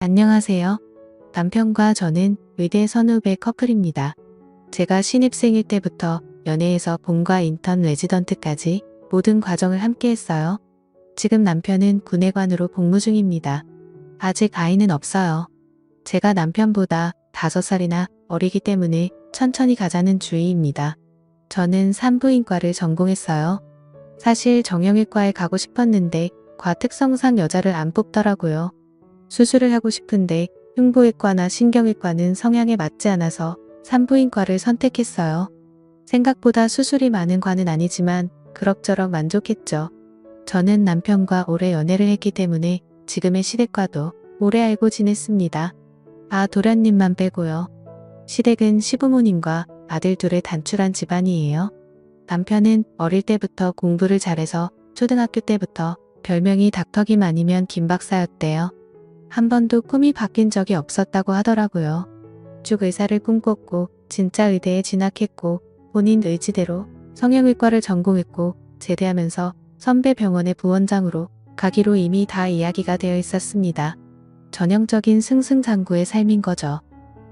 안녕하세요. 남편과 저는 의대 선후배 커플입니다. 제가 신입생일 때부터 연애에서 본과 인턴 레지던트까지 모든 과정을 함께 했어요. 지금 남편은 군의관으로 복무 중입니다. 아직 아이는 없어요. 제가 남편보다 5살이나 어리기 때문에 천천히 가자는 주의입니다. 저는 산부인과를 전공했어요. 사실 정형외과에 가고 싶었는데 과 특성상 여자를 안 뽑더라고요. 수술을 하고 싶은데 흉부외과나 신경외과는 성향에 맞지 않아서 산부인과를 선택했어요. 생각보다 수술이 많은 과는 아니지만 그럭저럭 만족했죠. 저는 남편과 오래 연애를 했기 때문에 지금의 시댁과도 오래 알고 지냈습니다. 도련님만 빼고요. 시댁은 시부모님과 아들 둘의 단출한 집안이에요. 남편은 어릴 때부터 공부를 잘해서 초등학교 때부터 별명이 닥터김 아니면 김박사였대요. 한 번도 꿈이 바뀐 적이 없었다고 하더라고요. 쭉 의사를 꿈꿨고 진짜 의대에 진학했고 본인 의지대로 성형외과를 전공했고 제대하면서 선배 병원의 부원장으로 가기로 이미 다 이야기가 되어 있었습니다. 전형적인 승승장구의 삶인 거죠.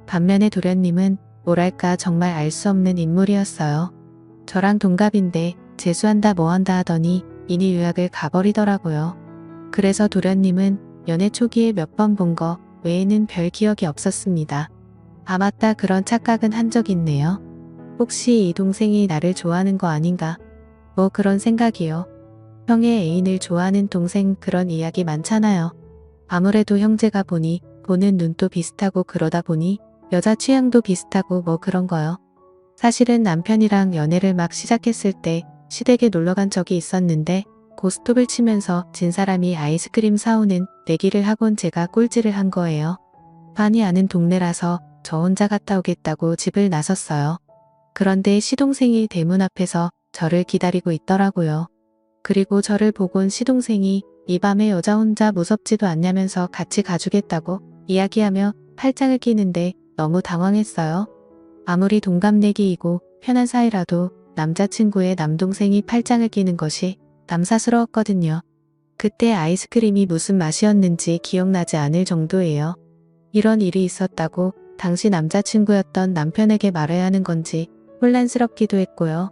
반면에 도련님은 뭐랄까 정말 알 수 없는 인물이었어요. 저랑 동갑인데 재수한다 뭐한다 하더니 이니 유학을 가버리더라고요. 그래서 도련님은 연애 초기에 몇 번 본 거 외에는 별 기억이 없었습니다. 맞다, 그런 착각은 한 적 있네요. 혹시 이 동생이 나를 좋아하는 거 아닌가? 뭐 그런 생각이요. 형의 애인을 좋아하는 동생, 그런 이야기 많잖아요. 아무래도 형제가 보니 보는 눈도 비슷하고 그러다 보니 여자 취향도 비슷하고 뭐 그런 거요. 사실은 남편이랑 연애를 막 시작했을 때 시댁에 놀러간 적이 있었는데 고스톱을 치면서 진 사람이 아이스크림 사오는 내기를 하곤 제가 꼴찌를 한 거예요. 많이 아는 동네라서 저 혼자 갔다 오겠다고 집을 나섰어요. 그런데 시동생이 대문 앞에서 저를 기다리고 있더라고요. 그리고 저를 보곤 시동생이 이 밤에 여자 혼자 무섭지도 않냐면서 같이 가주겠다고 이야기하며 팔짱을 끼는데 너무 당황했어요. 아무리 동갑내기이고 편한 사이라도 남자친구의 남동생이 팔짱을 끼는 것이 남사스러웠거든요. 그때 아이스크림이 무슨 맛이었는지 기억나지 않을 정도예요. 이런 일이 있었다고 당시 남자친구였던 남편에게 말해야 하는 건지 혼란스럽기도 했고요.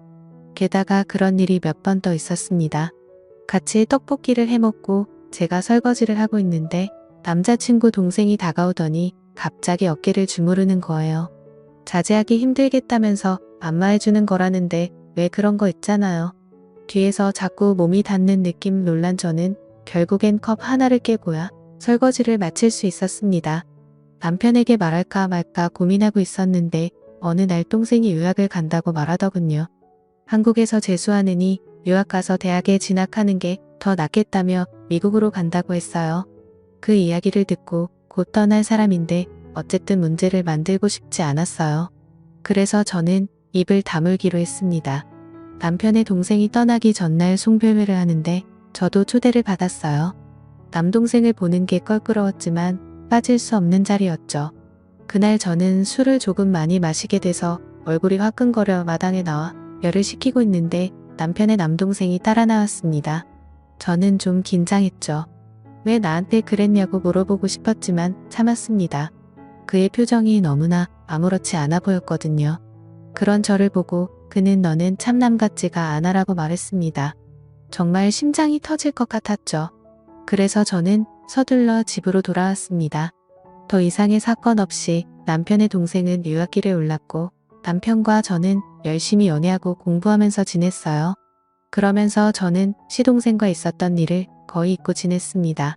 게다가 그런 일이 몇 번 더 있었습니다. 같이 떡볶이를 해먹고 제가 설거지를 하고 있는데 남자친구 동생이 다가오더니 갑자기 어깨를 주무르는 거예요. 자제하기 힘들겠다면서 안마해주는 거라는데 왜 그런 거 있잖아요. 뒤에서 자꾸 몸이 닿는 느낌 놀란 저는 결국엔 컵 하나를 깨고야 설거지를 마칠 수 있었습니다. 남편에게 말할까 말까 고민하고 있었는데 어느 날 동생이 유학을 간다고 말하더군요. 한국에서 재수하느니 유학 가서 대학에 진학하는 게 더 낫겠다며 미국으로 간다고 했어요. 그 이야기를 듣고 곧 떠날 사람인데 어쨌든 문제를 만들고 싶지 않았어요. 그래서 저는 입을 다물기로 했습니다. 남편의 동생이 떠나기 전날 송별회를 하는데 저도 초대를 받았어요. 남동생을 보는 게 껄끄러웠지만 빠질 수 없는 자리였죠. 그날 저는 술을 조금 많이 마시게 돼서 얼굴이 화끈거려 마당에 나와 열을 식히고 있는데 남편의 남동생이 따라 나왔습니다. 저는 좀 긴장했죠. 왜 나한테 그랬냐고 물어보고 싶었지만 참았습니다. 그의 표정이 너무나 아무렇지 않아 보였거든요. 그런 저를 보고 그는 너는 참남 같지가 않아라고 말했습니다. 정말 심장이 터질 것 같았죠. 그래서 저는 서둘러 집으로 돌아왔습니다. 더 이상의 사건 없이 남편의 동생은 유학길에 올랐고 남편과 저는 열심히 연애하고 공부하면서 지냈어요. 그러면서 저는 시동생과 있었던 일을 거의 잊고 지냈습니다.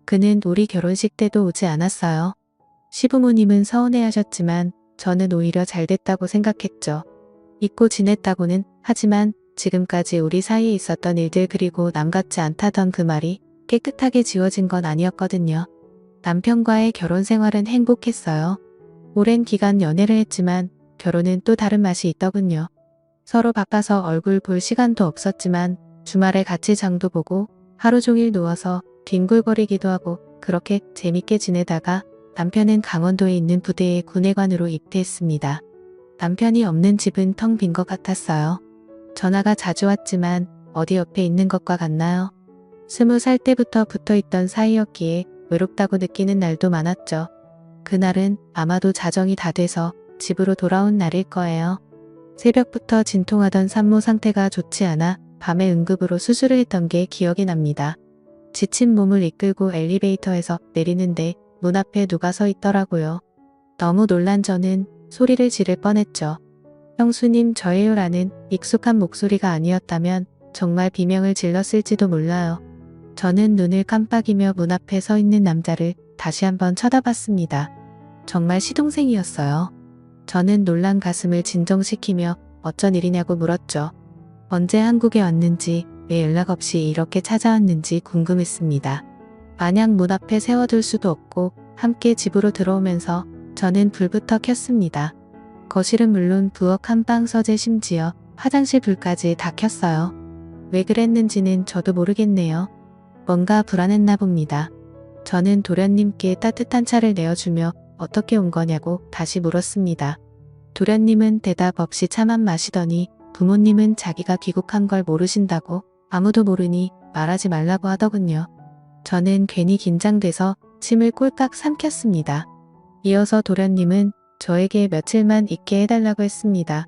그는 우리 결혼식 때도 오지 않았어요. 시부모님은 서운해하셨지만 저는 오히려 잘 됐다고 생각했죠. 잊고 지냈다고는 하지만 지금까지 우리 사이에 있었던 일들 그리고 남 같지 않다던 그 말이 깨끗하게 지워진 건 아니었거든요. 남편과의 결혼 생활은 행복했어요. 오랜 기간 연애를 했지만 결혼은 또 다른 맛이 있더군요. 서로 바빠서 얼굴 볼 시간도 없었지만 주말에 같이 장도 보고 하루 종일 누워서 뒹굴거리기도 하고 그렇게 재밌게 지내다가 남편은 강원도에 있는 부대의 군의관으로 입대했습니다. 남편이 없는 집은 텅 빈 것 같았어요. 전화가 자주 왔지만 어디 옆에 있는 것과 같나요? 20살 때부터 붙어있던 사이였기에 외롭다고 느끼는 날도 많았죠. 그날은 아마도 자정이 다 돼서 집으로 돌아온 날일 거예요. 새벽부터 진통하던 산모 상태가 좋지 않아 밤에 응급으로 수술을 했던 게 기억이 납니다. 지친 몸을 이끌고 엘리베이터에서 내리는데 문 앞에 누가 서 있더라고요. 너무 놀란 저는 소리를 지를 뻔했죠. 형수님 저예요라는 익숙한 목소리가 아니었다면 정말 비명을 질렀을지도 몰라요. 저는 눈을 깜빡이며 문 앞에 서 있는 남자를 다시 한번 쳐다봤습니다. 정말 시동생이었어요. 저는 놀란 가슴을 진정시키며 어쩐 일이냐고 물었죠. 언제 한국에 왔는지 왜 연락 없이 이렇게 찾아왔는지 궁금했습니다. 마냥 문 앞에 세워둘 수도 없고 함께 집으로 들어오면서 저는 불부터 켰습니다. 거실은 물론 부엌 한방 서재 심지어 화장실 불까지 다 켰어요. 왜 그랬는지는 저도 모르겠네요. 뭔가 불안했나 봅니다. 저는 도련님께 따뜻한 차를 내어주며 어떻게 온 거냐고 다시 물었습니다. 도련님은 대답 없이 차만 마시더니 부모님은 자기가 귀국한 걸 모르신다고 아무도 모르니 말하지 말라고 하더군요. 저는 괜히 긴장돼서 침을 꼴깍 삼켰습니다. 이어서 도련님은 저에게 며칠만 있게 해달라고 했습니다.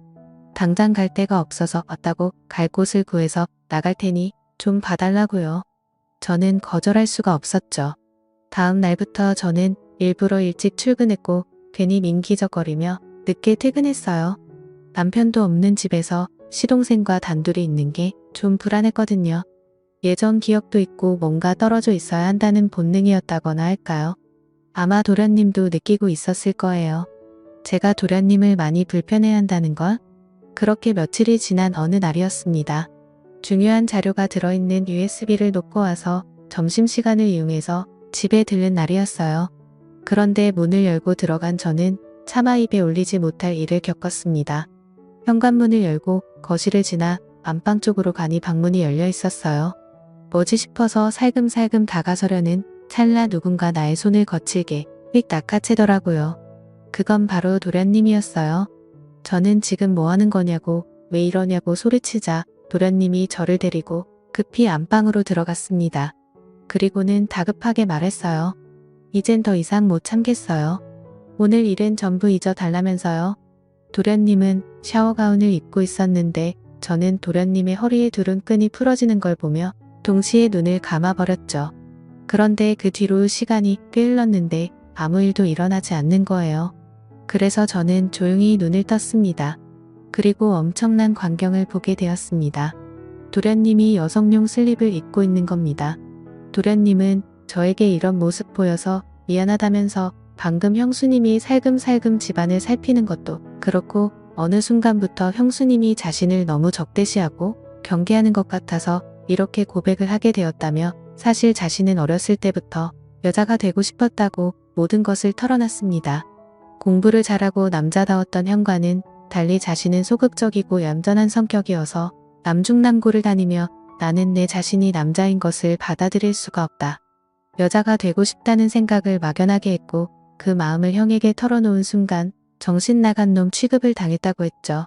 당장 갈 데가 없어서 왔다고 갈 곳을 구해서 나갈 테니 좀 봐달라고요. 저는 거절할 수가 없었죠. 다음 날부터 저는 일부러 일찍 출근했고 괜히 민기적거리며 늦게 퇴근했어요. 남편도 없는 집에서 시동생과 단둘이 있는 게 좀 불안했거든요. 예전 기억도 있고 뭔가 떨어져 있어야 한다는 본능이었다거나 할까요? 아마 도련님도 느끼고 있었을 거예요. 제가 도련님을 많이 불편해한다는 걸? 그렇게 며칠이 지난 어느 날이었습니다. 중요한 자료가 들어있는 USB를 놓고 와서 점심시간을 이용해서 집에 들른 날이었어요. 그런데 문을 열고 들어간 저는 차마 입에 올리지 못할 일을 겪었습니다. 현관문을 열고 거실을 지나 안방 쪽으로 가니 방문이 열려 있었어요. 뭐지 싶어서 살금살금 다가서려는 찰나 누군가 나의 손을 거칠게 휙 낚아채더라고요. 그건 바로 도련님이었어요. 저는 지금 뭐 하는 거냐고 왜 이러냐고 소리치자 도련님이 저를 데리고 급히 안방으로 들어갔습니다. 그리고는 다급하게 말했어요. 이젠 더 이상 못 참겠어요. 오늘 일은 전부 잊어달라면서요. 도련님은 샤워 가운을 입고 있었는데 저는 도련님의 허리에 두른 끈이 풀어지는 걸 보며 동시에 눈을 감아버렸죠. 그런데 그 뒤로 시간이 꽤 흘렀는데 아무 일도 일어나지 않는 거예요. 그래서 저는 조용히 눈을 떴습니다. 그리고 엄청난 광경을 보게 되었습니다. 도련님이 여성용 슬립을 입고 있는 겁니다. 도련님은 저에게 이런 모습 보여서 미안하다면서 방금 형수님이 살금살금 집안을 살피는 것도 그렇고 어느 순간부터 형수님이 자신을 너무 적대시하고 경계하는 것 같아서 이렇게 고백을 하게 되었다며 사실 자신은 어렸을 때부터 여자가 되고 싶었다고 모든 것을 털어놨습니다. 공부를 잘하고 남자다웠던 현관은 달리 자신은 소극적이고 얌전한 성격이어서 남중남고를 다니며 나는 내 자신이 남자인 것을 받아들일 수가 없다. 여자가 되고 싶다는 생각을 막연하게 했고 그 마음을 형에게 털어놓은 순간 정신 나간 놈 취급을 당했다고 했죠.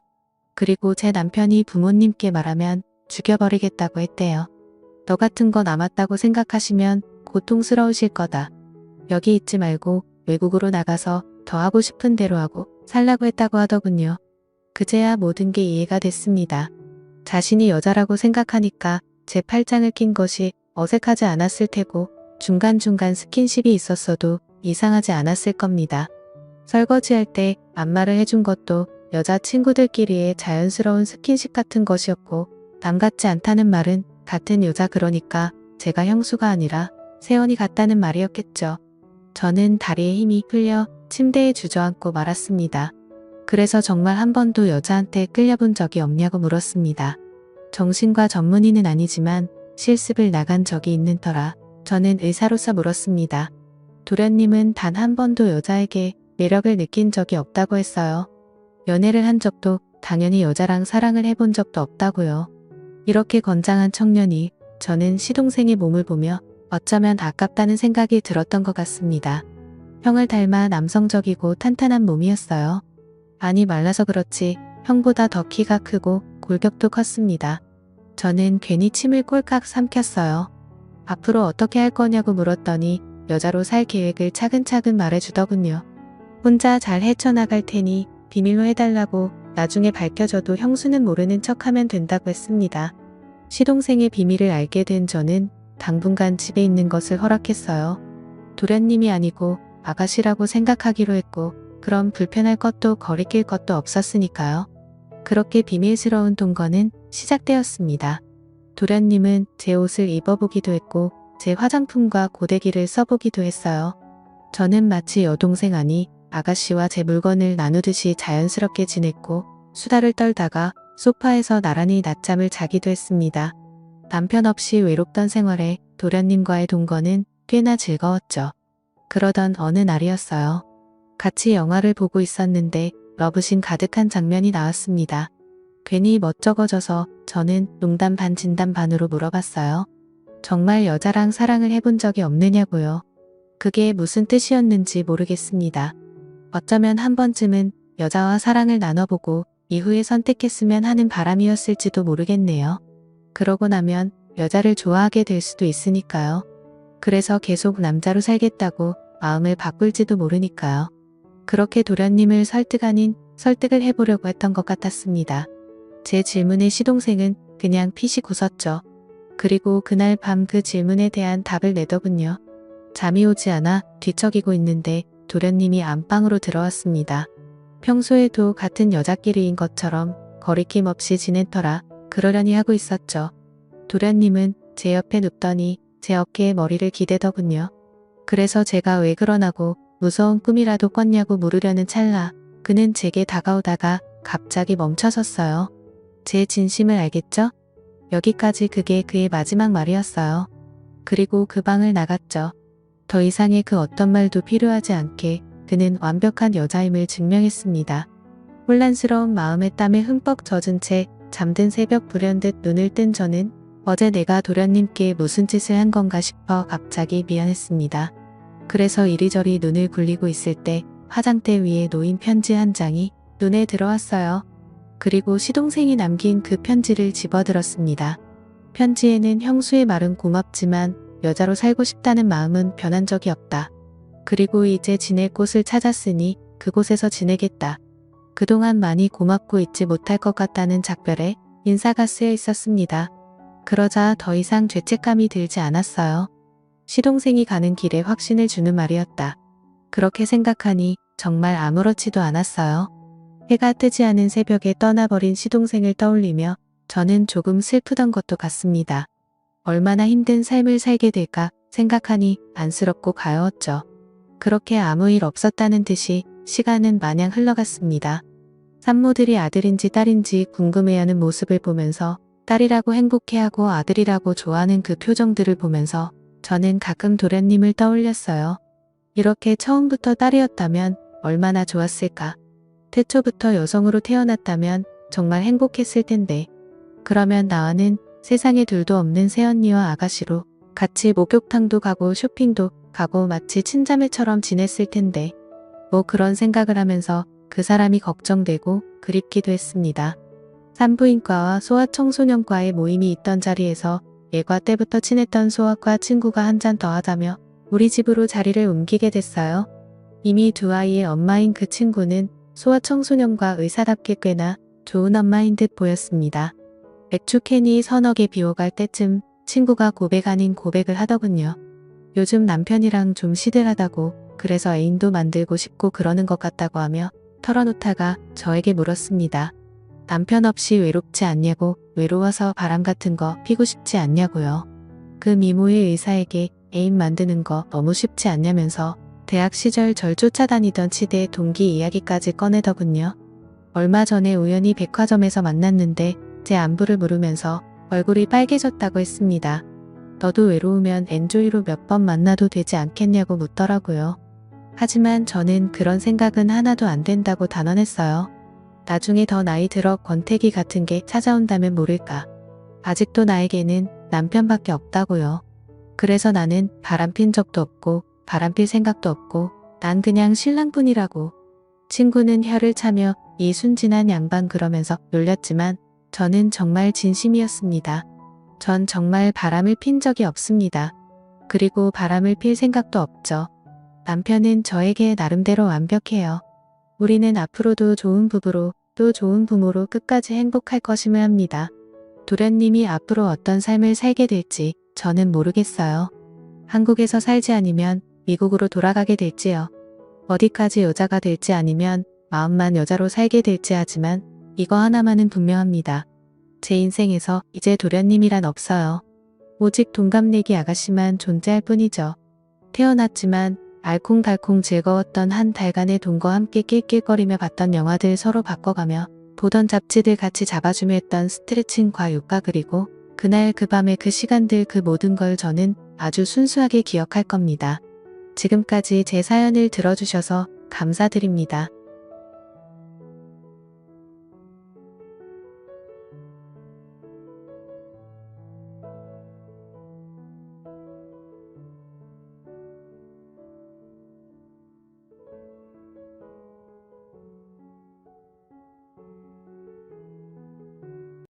그리고 제 남편이 부모님께 말하면 죽여버리겠다고 했대요. 너 같은 거 남았다고 생각하시면 고통스러우실 거다. 여기 있지 말고 외국으로 나가서 더 하고 싶은 대로 하고 살라고 했다고 하더군요. 그제야 모든 게 이해가 됐습니다. 자신이 여자라고 생각하니까 제 팔짱을 낀 것이 어색하지 않았을 테고 중간중간 스킨십이 있었어도 이상하지 않았을 겁니다. 설거지할 때 안마를 해준 것도 여자 친구들끼리의 자연스러운 스킨십 같은 것이었고 남 같지 않다는 말은 같은 여자 그러니까 제가 형수가 아니라 세원이 같다는 말이었겠죠. 저는 다리에 힘이 풀려 침대에 주저앉고 말았습니다. 그래서 정말 한 번도 여자한테 끌려본 적이 없냐고 물었습니다. 정신과 전문의는 아니지만 실습을 나간 적이 있는 터라 저는 의사로서 물었습니다. 도련님은 단 한 번도 여자에게 매력을 느낀 적이 없다고 했어요. 연애를 한 적도 당연히 여자랑 사랑을 해본 적도 없다고요. 이렇게 건장한 청년이 저는 시동생의 몸을 보며 어쩌면 아깝다는 생각이 들었던 것 같습니다. 형을 닮아 남성적이고 탄탄한 몸이었어요. 아니 말라서 그렇지 형보다 더 키가 크고 골격도 컸습니다. 저는 괜히 침을 꼴깍 삼켰어요. 앞으로 어떻게 할 거냐고 물었더니 여자로 살 계획을 차근차근 말해주더군요. 혼자 잘 헤쳐나갈 테니 비밀로 해달라고 나중에 밝혀져도 형수는 모르는 척하면 된다고 했습니다. 시동생의 비밀을 알게 된 저는 당분간 집에 있는 것을 허락했어요. 도련님이 아니고 아가씨라고 생각하기로 했고 그럼 불편할 것도 거리낄 것도 없었으니까요. 그렇게 비밀스러운 동거는 시작되었습니다. 도련님은 제 옷을 입어보기도 했고 제 화장품과 고데기를 써보기도 했어요. 저는 마치 여동생 아니 아가씨와 제 물건을 나누듯이 자연스럽게 지냈고 수다를 떨다가 소파에서 나란히 낮잠을 자기도 했습니다. 남편 없이 외롭던 생활에 도련님과의 동거는 꽤나 즐거웠죠. 그러던 어느 날이었어요. 같이 영화를 보고 있었는데 러브신 가득한 장면이 나왔습니다. 괜히 멋쩍어져서 저는 농담 반 진담 반으로 물어봤어요. 정말 여자랑 사랑을 해본 적이 없느냐고요. 그게 무슨 뜻이었는지 모르겠습니다. 어쩌면 한 번쯤은 여자와 사랑을 나눠보고 이후에 선택했으면 하는 바람이었을지도 모르겠네요. 그러고 나면 여자를 좋아하게 될 수도 있으니까요. 그래서 계속 남자로 살겠다고 마음을 바꿀지도 모르니까요. 그렇게 도련님을 설득 아닌 설득을 해보려고 했던 것 같았습니다. 제 질문에 시동생은 그냥 피식 웃었죠. 그리고 그날 밤 그 질문에 대한 답을 내더군요. 잠이 오지 않아 뒤척이고 있는데 도련님이 안방으로 들어왔습니다. 평소에도 같은 여자끼리인 것처럼 거리낌 없이 지냈더라 그러려니 하고 있었죠. 도련님은 제 옆에 눕더니 제 어깨에 머리를 기대더군요. 그래서 제가 왜 그러나고 무서운 꿈이라도 꿨냐고 물으려는 찰나 그는 제게 다가오다가 갑자기 멈춰섰어요. 제 진심을 알겠죠? 여기까지 그게 그의 마지막 말이었어요. 그리고 그 방을 나갔죠. 더 이상의 그 어떤 말도 필요하지 않게 그는 완벽한 여자임을 증명했습니다. 혼란스러운 마음에 땀에 흠뻑 젖은 채 잠든 새벽 불현듯 눈을 뜬 저는 어제 내가 도련님께 무슨 짓을 한 건가 싶어 갑자기 미안했습니다. 그래서 이리저리 눈을 굴리고 있을 때 화장대 위에 놓인 편지 한 장이 눈에 들어왔어요. 그리고 시동생이 남긴 그 편지를 집어들었습니다. 편지에는 형수의 말은 고맙지만 여자로 살고 싶다는 마음은 변한 적이 없다. 그리고 이제 지낼 곳을 찾았으니 그곳에서 지내겠다. 그동안 많이 고맙고 잊지 못할 것 같다는 작별에 인사가 쓰여 있었습니다. 그러자 더 이상 죄책감이 들지 않았어요. 시동생이 가는 길에 확신을 주는 말이었다. 그렇게 생각하니 정말 아무렇지도 않았어요. 해가 뜨지 않은 새벽에 떠나버린 시동생을 떠올리며 저는 조금 슬프던 것도 같습니다. 얼마나 힘든 삶을 살게 될까 생각하니 안쓰럽고 가여웠죠. 그렇게 아무 일 없었다는 듯이 시간은 마냥 흘러갔습니다. 산모들이 아들인지 딸인지 궁금해하는 모습을 보면서 딸이라고 행복해하고 아들이라고 좋아하는 그 표정들을 보면서 저는 가끔 도련님을 떠올렸어요. 이렇게 처음부터 딸이었다면 얼마나 좋았을까. 태초부터 여성으로 태어났다면 정말 행복했을 텐데. 그러면 나와는 세상에 둘도 없는 새언니와 아가씨로 같이 목욕탕도 가고 쇼핑도 가고 마치 친자매처럼 지냈을 텐데. 뭐 그런 생각을 하면서 그 사람이 걱정되고 그립기도 했습니다. 산부인과와 소아청소년과의 모임이 있던 자리에서 예과 때부터 친했던 소아과 친구가 한 잔 더 하자며 우리 집으로 자리를 옮기게 됐어요. 이미 두 아이의 엄마인 그 친구는 소아청소년과 의사답게 꽤나 좋은 엄마인 듯 보였습니다. 맥주 캔이 서너 개 비워갈 때쯤 친구가 고백 아닌 고백을 하더군요. 요즘 남편이랑 좀 시들하다고 그래서 애인도 만들고 싶고 그러는 것 같다고 하며 털어놓다가 저에게 물었습니다. 남편 없이 외롭지 않냐고 외로워서 바람 같은 거 피고 싶지 않냐고요. 그 미모의 의사에게 애인 만드는 거 너무 쉽지 않냐면서 대학 시절 절 쫓아다니던 치대 동기 이야기까지 꺼내더군요. 얼마 전에 우연히 백화점에서 만났는데 제 안부를 물으면서 얼굴이 빨개졌다고 했습니다. 너도 외로우면 엔조이로 몇 번 만나도 되지 않겠냐고 묻더라고요. 하지만 저는 그런 생각은 하나도 안 된다고 단언했어요. 나중에 더 나이 들어 권태기 같은 게 찾아온다면 모를까. 아직도 나에게는 남편밖에 없다고요. 그래서 나는 바람핀 적도 없고 바람필 생각도 없고 난 그냥 신랑뿐이라고. 친구는 혀를 차며 이 순진한 양반 그러면서 놀렸지만 저는 정말 진심이었습니다. 전 정말 바람을 핀 적이 없습니다. 그리고 바람을 필 생각도 없죠. 남편은 저에게 나름대로 완벽해요. 우리는 앞으로도 좋은 부부로 또 좋은 부모로 끝까지 행복할 것임을 합니다. 도련님이 앞으로 어떤 삶을 살게 될지 저는 모르겠어요. 한국에서 살지 않으면 미국으로 돌아가게 될지요. 어디까지 여자가 될지 아니면 마음만 여자로 살게 될지 하지만 이거 하나만은 분명합니다. 제 인생에서 이제 도련님이란 없어요. 오직 동갑내기 아가씨만 존재할 뿐이죠. 태어났지만 알콩달콩 즐거웠던 한 달간의 돈과 함께 낄낄거리며 봤던 영화들 서로 바꿔가며 보던 잡지들 같이 잡아주며 했던 스트레칭과 요가 그리고 그날 그 밤의 그 시간들 그 모든 걸 저는 아주 순수하게 기억할 겁니다. 지금까지 제 사연을 들어주셔서 감사드립니다.